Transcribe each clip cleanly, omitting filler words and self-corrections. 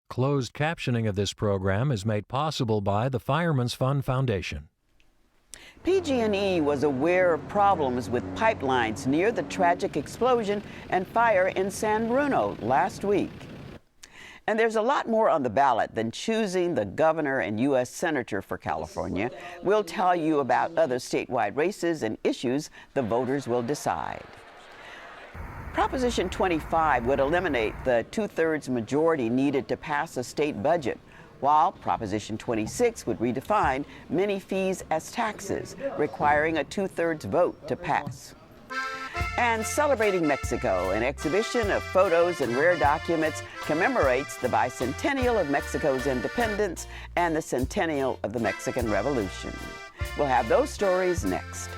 Closed captioning of this program is made possible by the Fireman's Fund Foundation. PG&E was aware of problems with pipelines near the tragic explosion and fire in San Bruno last week. And there's a lot more on the ballot than choosing the governor and U.S. senator for California. We'll tell you about other statewide races and issues the voters will decide. Proposition 25 would eliminate the two-thirds majority needed to pass a state budget, while Proposition 26 would redefine many fees as taxes, requiring a two-thirds vote to pass. And Celebrating Mexico, an exhibition of photos and rare documents, commemorates the bicentennial of Mexico's independence and the centennial of the Mexican Revolution. We'll have those stories next.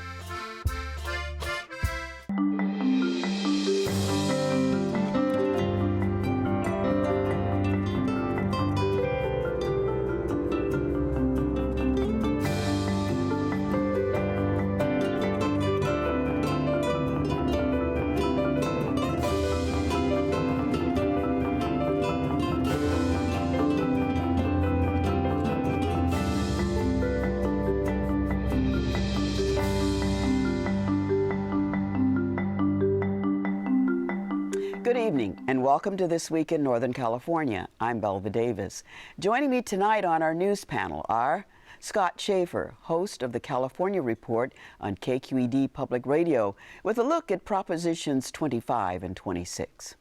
Good evening and welcome to This Week in Northern California. I'm Belva Davis. Joining me tonight on our news panel are Scott Schaefer, host of the California Report on KQED Public Radio, with a look at Propositions 25 and 26.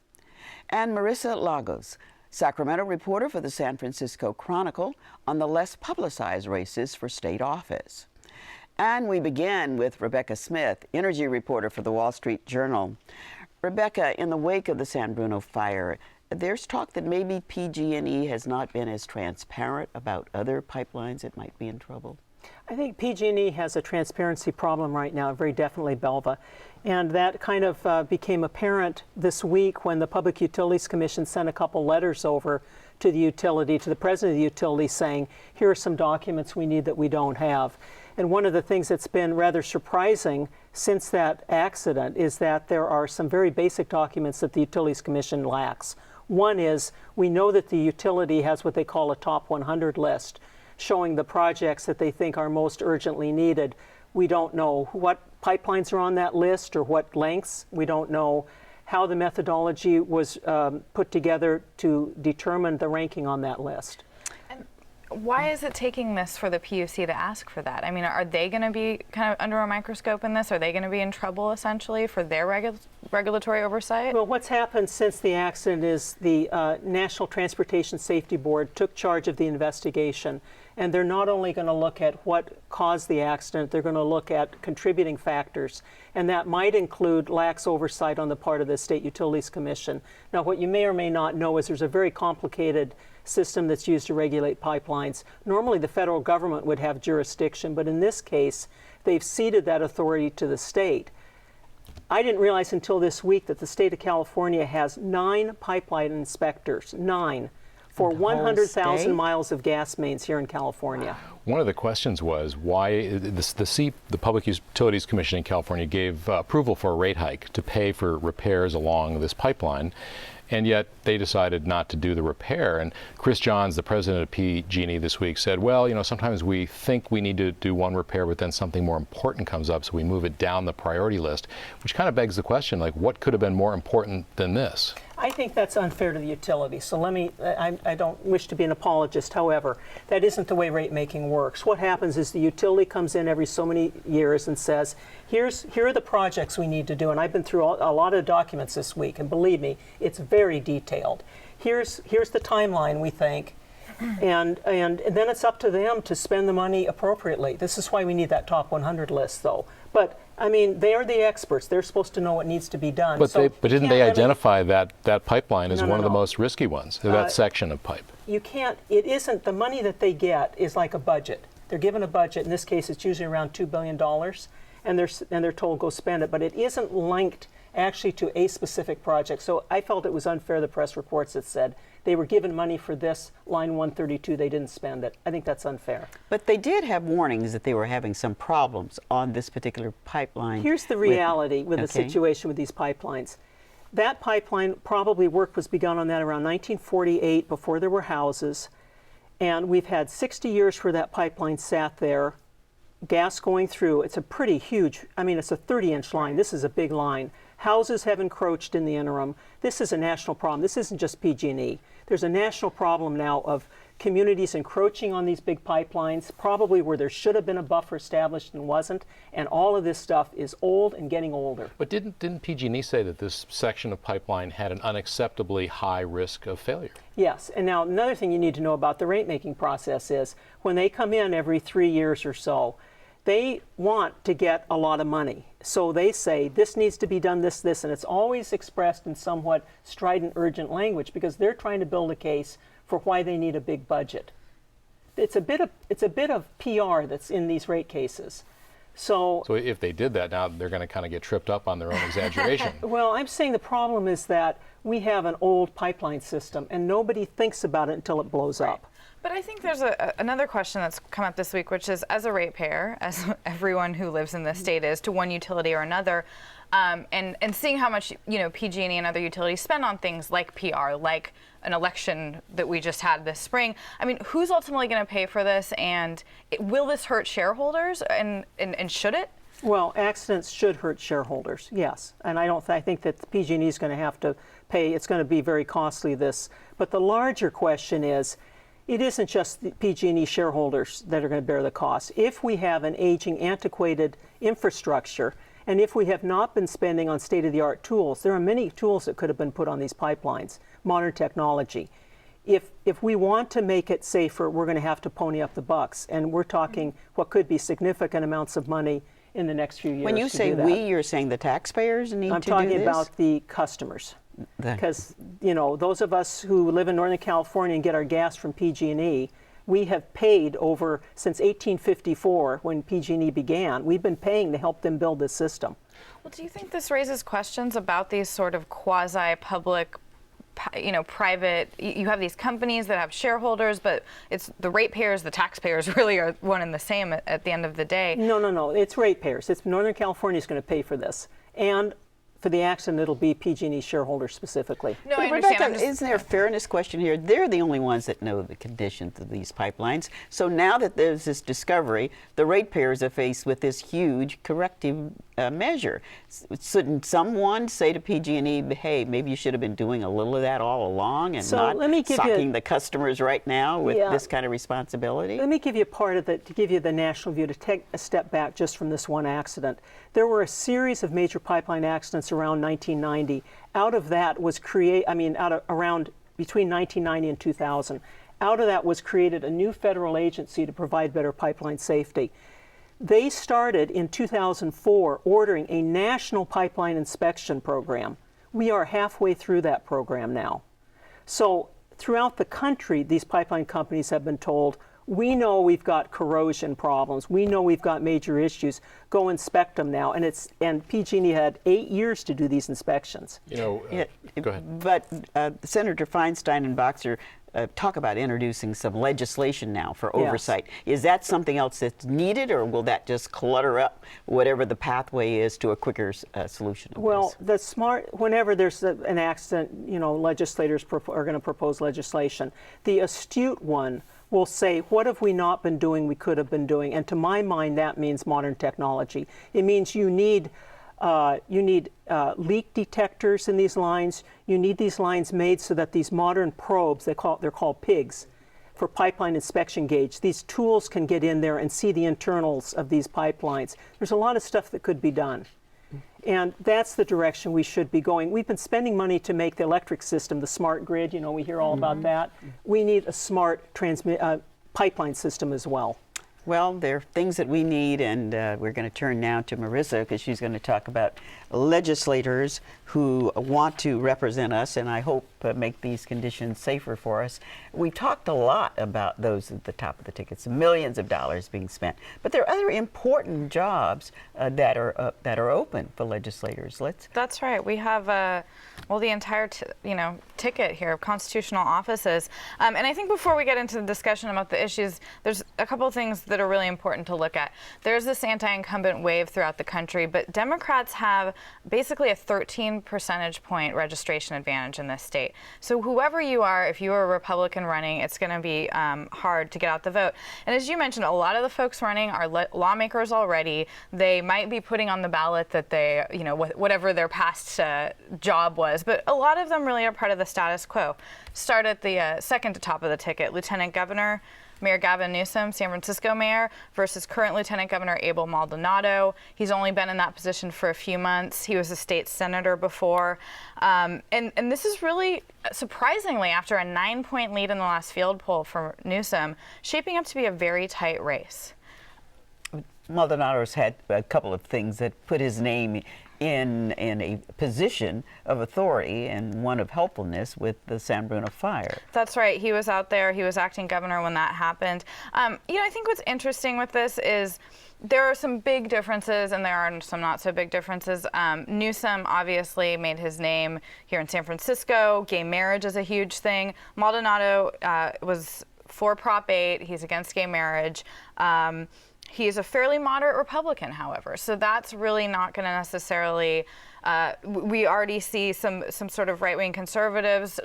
And Marissa Lagos, Sacramento reporter for the San Francisco Chronicle, on the less publicized races for state office. And we begin with Rebecca Smith, energy reporter for the Wall Street Journal. Rebecca, in the wake of the San Bruno fire, there's talk that maybe PG&E has not been as transparent about other pipelines that might be in trouble. I think PG&E has a transparency problem right now, very definitely, Belva. And that kind of became apparent this week when the Public Utilities Commission sent a couple letters over to the utility, to the president of the utility, saying, here are some documents we need that we don't have. And one of the things that's been rather surprising since that accident is that there are some very basic documents that the Utilities Commission lacks. One is, we know that the utility has what they call a top 100 list, showing the projects that they think are most urgently needed. We don't know what pipelines are on that list or what lengths. We don't know how the methodology was put together to determine the ranking on that list. Why is it taking this for the PUC to ask for that? I mean, are they going to be kind of under a microscope in this? Are they going to be in trouble, essentially, for their regulatory oversight? Well, what's happened since the accident is the National Transportation Safety Board took charge of the investigation. And they're not only going to look at what caused the accident, they're going to look at contributing factors. And that might include lax oversight on the part of the State Utilities Commission. Now, what you may or may not know is there's a very complicated system that's used to regulate pipelines. Normally, the federal government would have jurisdiction, but in this case, they've ceded that authority to the state. I didn't realize until this week that the state of California has 9 pipeline inspectors, 9, for 100,000 miles of gas mains here in California. One of the questions was why the Public Utilities Commission in California gave approval for a rate hike to pay for repairs along this pipeline, and yet they decided not to do the repair. And Chris Johns, the president of PG&E this week, said, well, you know, sometimes we think we need to do one repair, but then something more important comes up, so we move it down the priority list, which kind of begs the question, like, what could have been more important than this? I think that's unfair to the utility. So I don't wish to be an apologist. However, that isn't the way rate making works. What happens is the utility comes in every so many years and says, here are the projects we need to do. And I've been through a lot of documents this week, and believe me, it's very detailed. Here's the timeline, we think. And then it's up to them to spend the money appropriately. This is why we need that top 100 list, though. But I mean, they are the experts. They're supposed to know what needs to be done. But, didn't they identify that pipeline as one of the most risky ones, that section of pipe? You can't, it isn't, the money that they get is like a budget. They're given a budget. In this case, it's usually around $2 billion, and they're told, go spend it. But it isn't linked actually to a specific project. So I felt it was unfair, the press reports that said they were given money for this, line 132, they didn't spend it. I think that's unfair. But they did have warnings that they were having some problems on this particular pipeline. Here's the reality with the situation with these pipelines. that pipeline, probably work was begun on that around 1948, before there were houses. And we've had 60 years where that pipeline sat there, gas going through. It's a pretty huge, I mean, it's a 30-inch line. This is a big line. Houses have encroached in the interim. This is a national problem. This isn't just PG&E. There's a national problem now of communities encroaching on these big pipelines, probably where there should have been a buffer established and wasn't, and all of this stuff is old and getting older. But didn't PG&E say that this section of pipeline had an unacceptably high risk of failure? Yes, and now another thing you need to know about the rate-making process is when they come in every 3 years or so, they want to get a lot of money. So they say, this needs to be done, this, and it's always expressed in somewhat strident, urgent language because they're trying to build a case for why they need a big budget. It's a bit of PR that's in these rate cases. So if they did that, now they're going to kind of get tripped up on their own exaggeration. Well, I'm saying the problem is that we have an old pipeline system and nobody thinks about it until it blows up. But I think there's another question that's come up this week, which is, as a ratepayer, as everyone who lives in this state is to one utility or another, and seeing how much PG&E and other utilities spend on things like PR, like an election that we just had this spring. I mean, who's ultimately going to pay for this, and will this hurt shareholders, and should it? Well, accidents should hurt shareholders, yes. And I think that PG&E is going to have to pay. It's going to be very costly, this. But the larger question is, it isn't just the PG&E shareholders that are going to bear the cost. If we have an aging, antiquated infrastructure, and if we have not been spending on state-of-the-art tools, there are many tools that could have been put on these pipelines, modern technology. If we want to make it safer, we're going to have to pony up the bucks. And we're talking what could be significant amounts of money in the next few years. When you say we, you're saying the taxpayers need to do this? I'm talking about the customers. Because, those of us who live in Northern California and get our gas from PG&E, we have paid over, since 1854, when PG&E began, we've been paying to help them build this system. Well, do you think this raises questions about these sort of quasi-public, private, you have these companies that have shareholders, but it's the ratepayers, the taxpayers really are one and the same at the end of the day? No, it's ratepayers. It's Northern California is going to pay for this. And for the accident, it'll be PG&E shareholders specifically. No, I understand. Rebecca, isn't there a fairness question here? They're the only ones that know the conditions of these pipelines. So now that there's this discovery, the ratepayers are faced with this huge corrective measure. Shouldn't someone say to PG&E, hey, maybe you should have been doing a little of that all along and not socking the customers right now with this kind of responsibility? Let me give you part of to give you the national view, to take a step back just from this one accident. There were a series of major pipeline accidents around 1990. Out of that was around between 1990 and 2000. Out of that was created a new federal agency to provide better pipeline safety. They started in 2004 ordering a national pipeline inspection program. We are halfway through that program now. So throughout the country, these pipeline companies have been told, we know we've got corrosion problems. We know we've got major issues. Go inspect them now. And PG&E had 8 years to do these inspections. Go ahead. But Senator Feinstein and Boxer talk about introducing some legislation now for oversight. Yes. Is that something else that's needed, or will that just clutter up whatever the pathway is to a quicker solution? Well, whenever there's an accident, legislators are going to propose legislation. The astute one will say, what have we not been doing we could have been doing? And to my mind, that means modern technology. It means you need leak detectors in these lines. You need these lines made so that these modern probes, they're called PIGs, for pipeline inspection gauge. These tools can get in there and see the internals of these pipelines. There's a lot of stuff that could be done. And that's the direction we should be going. We've been spending money to make the electric system, the smart grid, we hear all about that. We need a smart pipeline system as well. Well, there are things that we need, and we're going to turn now to Marissa, because she's going to talk about legislators who want to represent us and I hope make these conditions safer for us. We talked a lot about those at the top of the tickets, millions of dollars being spent, but there are other important jobs that are open for legislators. That's right. We have well, the entire ticket here of constitutional offices. And I think before we get into the discussion about the issues, there's a couple of things that are really important to look at. There's this anti-incumbent wave throughout the country, but Democrats have basically a 13 percentage point registration advantage in this state. So whoever you are, if you are a Republican running, it's going to be hard to get out the vote. And as you mentioned, a lot of the folks running are lawmakers already. They might be putting on the ballot that they, whatever their past job was, but a lot of them really are part of the status quo. Start at the second to top of the ticket, Lieutenant Governor Mayor Gavin Newsom, San Francisco mayor, versus current Lieutenant Governor Abel Maldonado. He's only been in that position for a few months. He was a state senator before. And this is really, surprisingly, after a 9-point lead in the last field poll for Newsom, shaping up to be a very tight race. Maldonado's had a couple of things that put his name in a position of authority and one of helpfulness with the San Bruno fire. That's right. He was out there. He was acting governor when that happened. I think what's interesting with this is there are some big differences and there are some not so big differences. Newsom obviously made his name here in San Francisco. Gay marriage is a huge thing. Maldonado was for Prop 8. He's against gay marriage. He is a fairly moderate Republican, however, so that's really not going to necessarily. We already see some sort of right-wing conservatives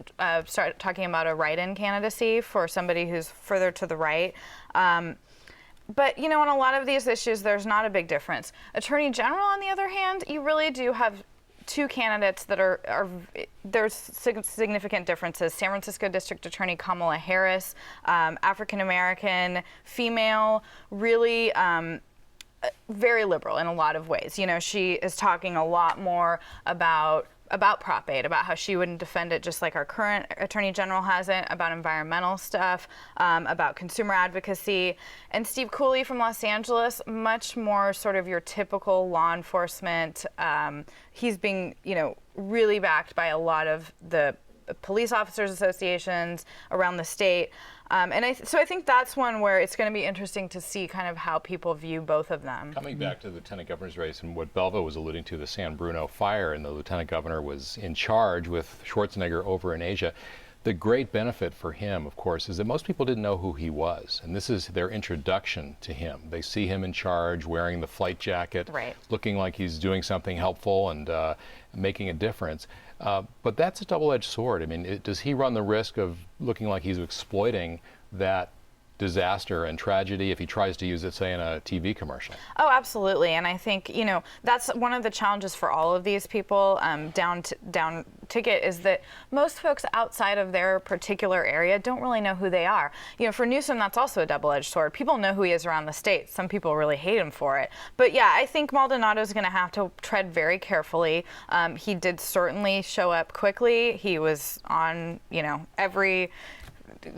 start talking about a write-in candidacy for somebody who's further to the right. But on a lot of these issues, there's not a big difference. Attorney General, on the other hand, you really do have two candidates that are there's significant differences. San Francisco District Attorney Kamala Harris, African American, female, really very liberal in a lot of ways. She is talking a lot more about Prop 8, about how she wouldn't defend it just like our current Attorney General hasn't, about environmental stuff, about consumer advocacy. And Steve Cooley from Los Angeles, much more sort of your typical law enforcement. He's being, really backed by a lot of the police officers associations around the state. So I think that's one where it's going to be interesting to see kind of how people view both of them. Coming back to the lieutenant governor's race and what Belva was alluding to, the San Bruno fire, and the lieutenant governor was in charge with Schwarzenegger over in Asia. The great benefit for him, of course, is that most people didn't know who he was, and this is their introduction to him. They see him in charge, wearing the flight jacket, right, looking like he's doing something helpful and making a difference. But that's a double-edged sword. I mean, does he run the risk of looking like he's exploiting that disaster and tragedy if he tries to use it, say, in a TV commercial? Oh, absolutely. And I think, that's one of the challenges for all of these people down ticket is that most folks outside of their particular area don't really know who they are. For Newsom, that's also a double-edged sword. People know who he is around the state. Some people really hate him for it. But yeah, I think Maldonado's going to have to tread very carefully. He did certainly show up quickly. He was on, every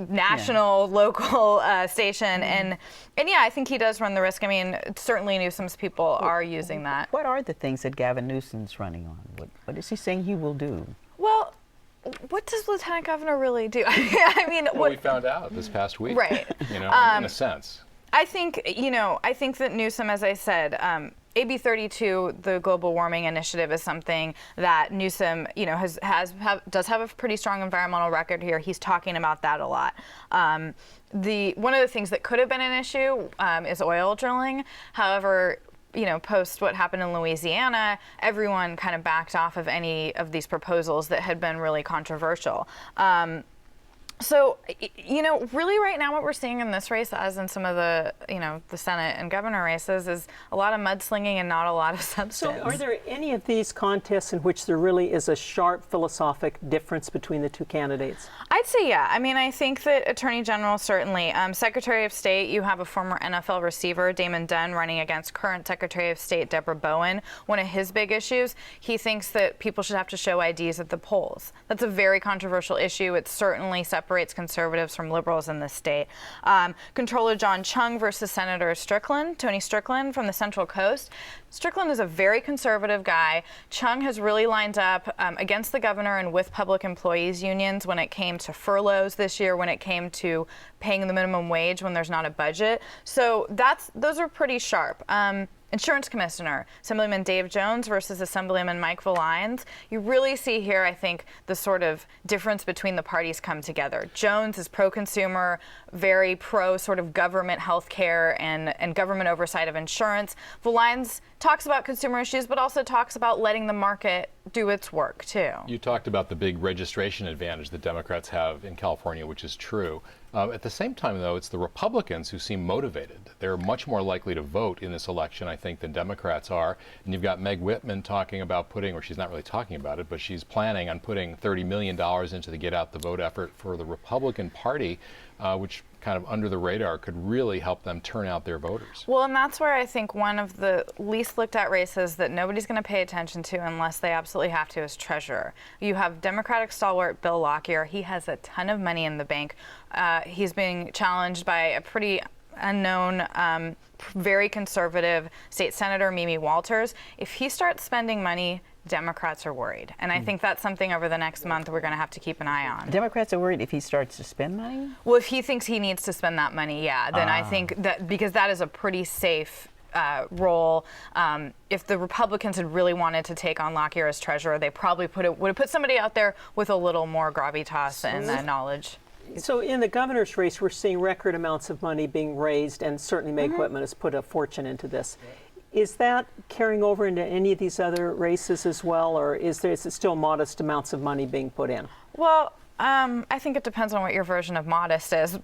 national, local station, and yeah, I think he does run the risk. I mean, certainly Newsom's people are using that. What are the things that Gavin Newsom's running on? What is he saying he will do? Well, what does Lieutenant Governor really do? Well, we found out this past week, right? In a sense. I think that Newsom, as I said, AB 32, the global warming initiative, is something that Newsom, does have a pretty strong environmental record here. He's talking about that a lot. One of the things that could have been an issue is oil drilling. However, post what happened in Louisiana, everyone kind of backed off of any of these proposals that had been really controversial. So, really right now what we're seeing in this race, as in some of the, the Senate and governor races, is a lot of mudslinging and not a lot of substance. So are there any of these contests in which there really is a sharp philosophic difference between the two candidates? I'd say, yeah. I mean, I think that Attorney General, certainly. Secretary of State, you have a former NFL receiver, Damon Dunn, running against current Secretary of State, Deborah Bowen. One of his big issues, he thinks that people should have to show IDs at the polls. That's a very controversial issue. It certainly separates conservatives from liberals in this state. Controller John Chung versus Senator Tony Strickland from the Central Coast. Strickland is a very conservative guy. Chung has really lined up against the governor and with public employees unions when it came to furloughs this year, when it came to paying the minimum wage when there's not a budget. So those are pretty sharp. insurance commissioner, Assemblyman Dave Jones versus Assemblyman Mike Valines. You really see here, I think, the sort of difference between the parties come together. Jones is pro-consumer, very pro sort of government health care and government oversight of insurance. Valines talks about consumer issues, but also talks about letting the market do its work, too. You talked about the big registration advantage that Democrats have in California, which is true. At the same time, though, it's the Republicans who seem motivated. They're much more likely to vote in this election, I think, than Democrats are. And you've got Meg Whitman talking about putting, or she's not really talking about it, but she's planning on putting $30 million into the Get Out the Vote effort for the Republican Party, which kind of under the radar could really help them turn out their voters. Well, and that's where I think one of the least looked at races that nobody's going to pay attention to unless they absolutely have to is treasurer. You have Democratic stalwart Bill Lockyer. He has a ton of money in the bank. He's being challenged by a pretty unknown, very conservative state senator, Mimi Walters. If he starts spending money, Democrats are worried. And I think that's something over the next month we're going to have to keep an eye on. Democrats are worried if he starts to spend money? Well, if he thinks he needs to spend that money, yeah, then I think that because that is a pretty safe role. If the Republicans had really wanted to take on Lockyer as treasurer, they probably would have put somebody out there with a little more gravitas and knowledge. So in the governor's race, we're seeing record amounts of money being raised, and certainly Meg Whitman has put a fortune into this. Is that carrying over into any of these other races as well, or is it still modest amounts of money being put in? Well, I think it depends on what your version of modest is.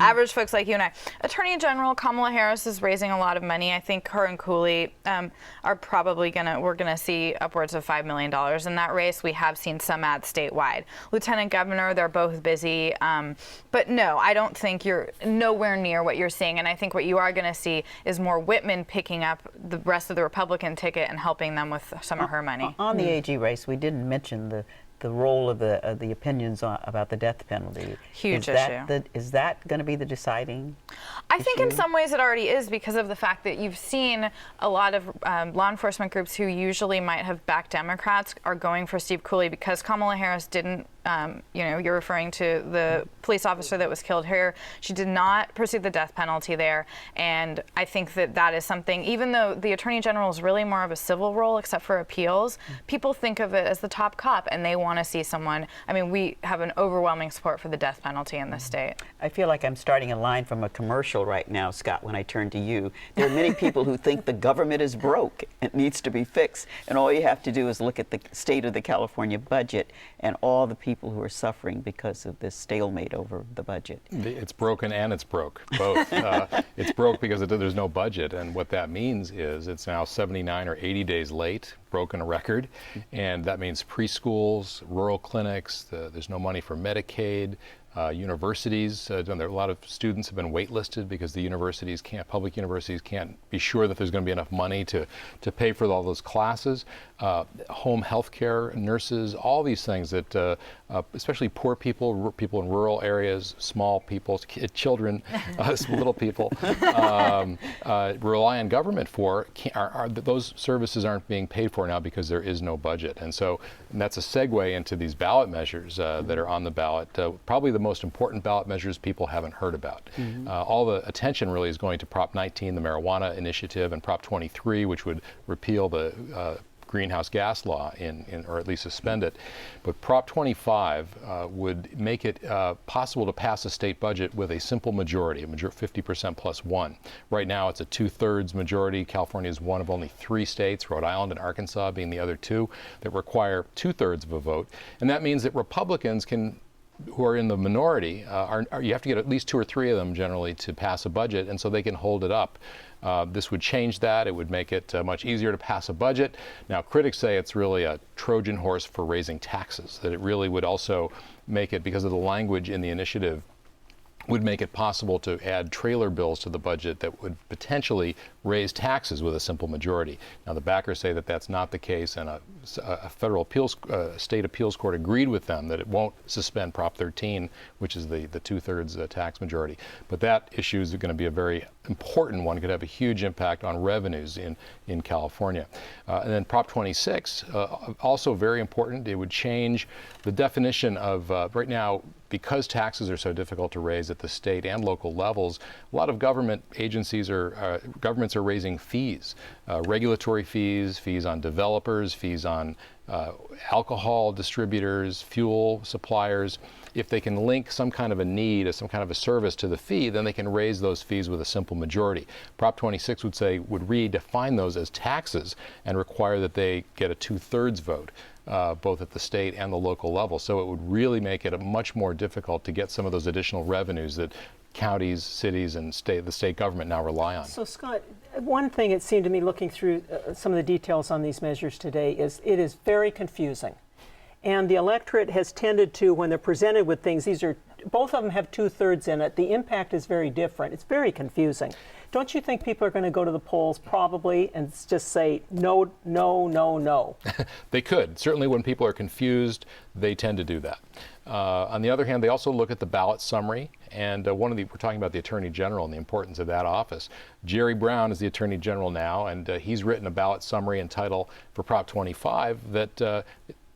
Average folks like you and I. Attorney General Kamala Harris is raising a lot of money. I think her and Cooley are probably we're gonna see upwards of $5 million in that race. We have seen some ads statewide. Lieutenant Governor, they're both busy. But no, I don't think you're nowhere near what you're seeing. And I think what you are gonna see is more Whitman picking up the rest of the Republican ticket and helping them with some of her money. On the AG race, we didn't mention the role of the opinions about the death penalty. Huge issue. Is that going to be the deciding I think in some ways it already is because of the fact that you've seen a lot of law enforcement groups who usually might have backed Democrats are going for Steve Cooley because Kamala Harris didn't, you're referring to the police officer that was killed here. She did not pursue the death penalty there. And I think that is something, even though the Attorney General is really more of a civil role except for appeals, people think of it as the top cop and they want to see someone. I mean, we have an overwhelming support for the death penalty in this state. I feel like I'm starting a line from a commercial right now, Scott, when I turn to you. There are many people who think the government is broke. It needs to be fixed. And all you have to do is look at the state of the California budget and all the people who are suffering because of this stalemate over the budget. It's broken and it's broke, both. It's broke because there's no budget. And what that means is it's now 79 or 80 days late, broken a record. And that means preschools, rural clinics, there's no money for Medicaid. Universities, a lot of students have been waitlisted because the public universities can't be sure that there's going to be enough money to pay for all those classes. Home health care, nurses, all these things that especially poor people, people in rural areas, small people, children, little people, rely on government for, those services aren't being paid for now because there is no budget. And that's a segue into these ballot measures that are on the ballot. Probably the most important ballot measures people haven't heard about. All the attention really is going to Prop 19, the marijuana initiative, and Prop 23, which would repeal the greenhouse gas law or at least suspend it. But Prop 25 would make it possible to pass a state budget with a simple majority, 50% plus one. Right now it's a 2/3 majority. California is one of only 3 states, Rhode Island and Arkansas being the other 2, that require 2/3 of a vote. And that means that Republicans who are in the minority, you have to get at least 2 or 3 of them generally to pass a budget, and so they can hold it up. This would change that. It would make it much easier to pass a budget. Now, critics say it's really a Trojan horse for raising taxes, that it really would also make it, because of the language in the initiative, would make it possible to add trailer bills to the budget that would potentially raise taxes with a simple majority. Now, the backers say that that's not the case, and a federal state appeals court agreed with them that it won't suspend Prop 13, which is the 2/3 tax majority. But that issue is going to be a very important one, could have a huge impact on revenues in California. And then Prop 26, also very important. It would change the definition of, right now, because taxes are so difficult to raise at the state and local levels, a lot of government agencies governments are raising fees, regulatory fees, fees on developers, fees on alcohol distributors, fuel suppliers. If they can link some kind of a need or some kind of a service to the fee, then they can raise those fees with a simple majority. Prop 26 would redefine those as taxes and require that they get a 2/3 vote, both at the state and the local level. So it would really make it much more difficult to get some of those additional revenues that counties, cities, and the state government now rely on. So Scott, one thing it seemed to me looking through some of the details on these measures today is it is very confusing. And the electorate has tended to, when they're presented with things, both of them have 2/3 in it. The impact is very different. It's very confusing. Don't you think people are going to go to the polls probably and just say no, no, no, no? They could. Certainly when people are confused, they tend to do that. On the other hand, they also look at the ballot summary, and we're talking about the Attorney General and the importance of that office. Jerry Brown is the Attorney General now, and he's written a ballot summary and title for Prop 25 that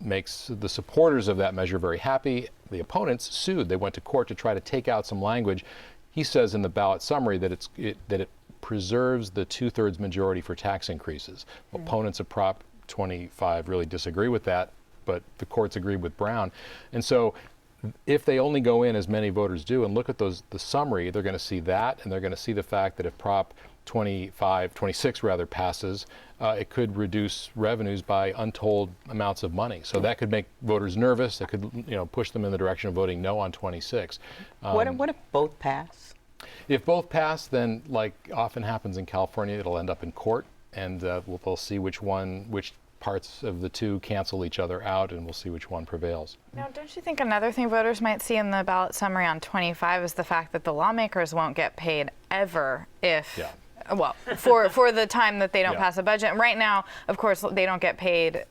makes the supporters of that measure very happy. The opponents sued. They went to court to try to take out some language. He says in the ballot summary that it preserves the 2/3 majority for tax increases. Opponents of Prop 25 really disagree with that, but the courts agreed with Brown. And so if they only go in, as many voters do, and look at the summary, they're going to see that, and they're going to see the fact that if Prop 26 passes, it could reduce revenues by untold amounts of money. So that could make voters nervous. It could, push them in the direction of voting no on 26. What if both pass? If both pass, then, like often happens in California, it'll end up in court, and we'll see which parts of the two cancel each other out, and we'll see which one prevails. Now, don't you think another thing voters might see in the ballot summary on 25 is the fact that the lawmakers won't get paid ever if, for the time that they don't pass a budget? And right now, of course, they don't get paid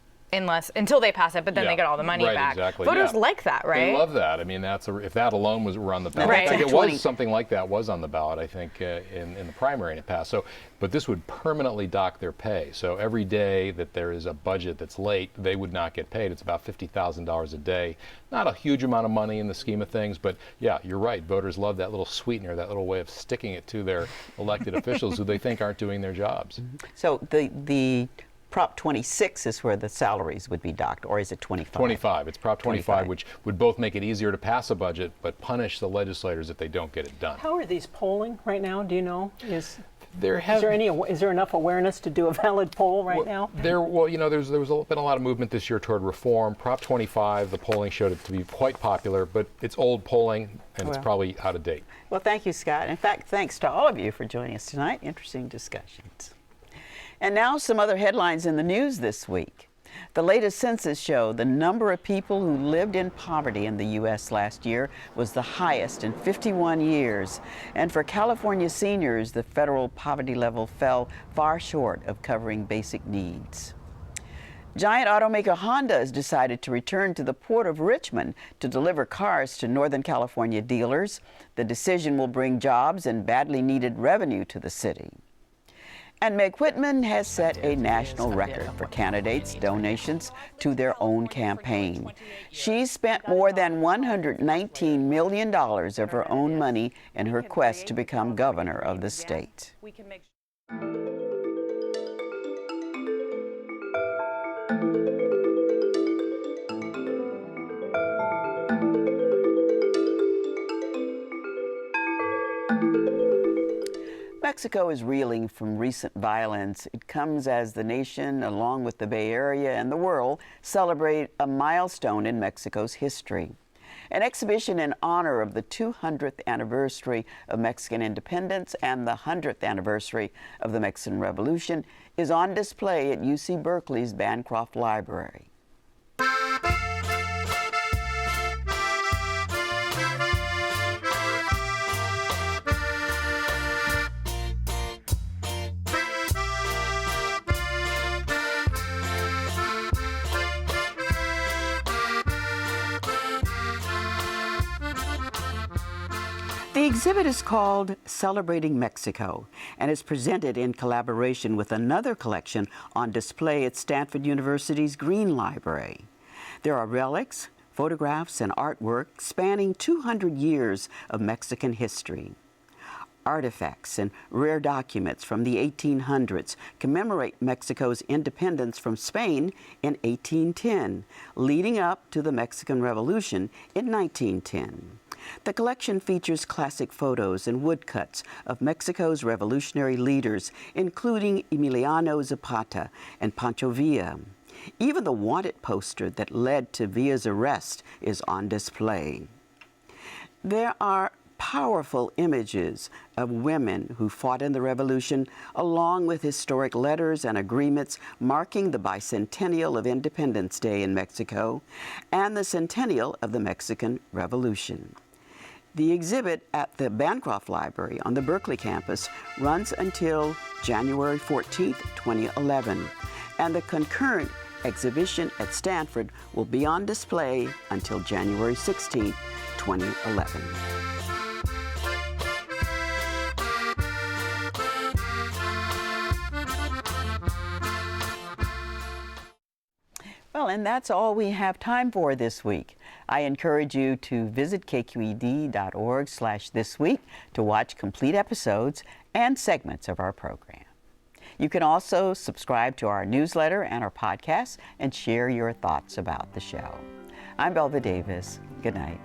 until they pass it, but then they get all the money back. Exactly. Voters like that, right? They love that. I mean, if that alone were on the ballot, Right. I think it was something like that was on the ballot, I think, in the primary, and it passed. So, but this would permanently dock their pay. So every day that there is a budget that's late, they would not get paid. It's about $50,000 a day. Not a huge amount of money in the scheme of things, but yeah, you're right. Voters love that little sweetener, that little way of sticking it to their elected officials who they think aren't doing their jobs. So the Prop 26 is where the salaries would be docked, or is it 25? 25. It's Prop 25, which would both make it easier to pass a budget, but punish the legislators if they don't get it done. How are these polling right now? Do you know? Is There is there enough awareness to do a valid poll right now? There was been a lot of movement this year toward reform. Prop 25, the polling showed it to be quite popular, but it's old polling and it's probably out of date. Well, thank you, Scott. In fact, thanks to all of you for joining us tonight. Interesting discussions. And now some other headlines in the news this week. The latest census showed the number of people who lived in poverty in the U.S. last year was the highest in 51 years. And for California seniors, the federal poverty level fell far short of covering basic needs. Giant automaker Honda has decided to return to the Port of Richmond to deliver cars to Northern California dealers. The decision will bring jobs and badly needed revenue to the city. And Meg Whitman has set a national record for candidates' donations to their own campaign. She's spent more than $119 million of her own money in her quest to become governor of the state. Mexico is reeling from recent violence. It comes as the nation, along with the Bay Area and the world, celebrate a milestone in Mexico's history. An exhibition in honor of the 200th anniversary of Mexican independence and the 100th anniversary of the Mexican Revolution is on display at UC Berkeley's Bancroft Library. The exhibit is called Celebrating Mexico and is presented in collaboration with another collection on display at Stanford University's Green Library. There are relics, photographs, and artwork spanning 200 years of Mexican history. Artifacts and rare documents from the 1800s commemorate Mexico's independence from Spain in 1810, leading up to the Mexican Revolution in 1910. The collection features classic photos and woodcuts of Mexico's revolutionary leaders, including Emiliano Zapata and Pancho Villa. Even the wanted poster that led to Villa's arrest is on display. There are powerful images of women who fought in the revolution, along with historic letters and agreements marking the bicentennial of Independence Day in Mexico and the centennial of the Mexican Revolution. The exhibit at the Bancroft Library on the Berkeley campus runs until January 14, 2011, and the concurrent exhibition at Stanford will be on display until January 16, 2011. Well, and that's all we have time for this week. I encourage you to visit kqed.org/thisweek to watch complete episodes and segments of our program. You can also subscribe to our newsletter and our podcast and share your thoughts about the show. I'm Belva Davis. Good night.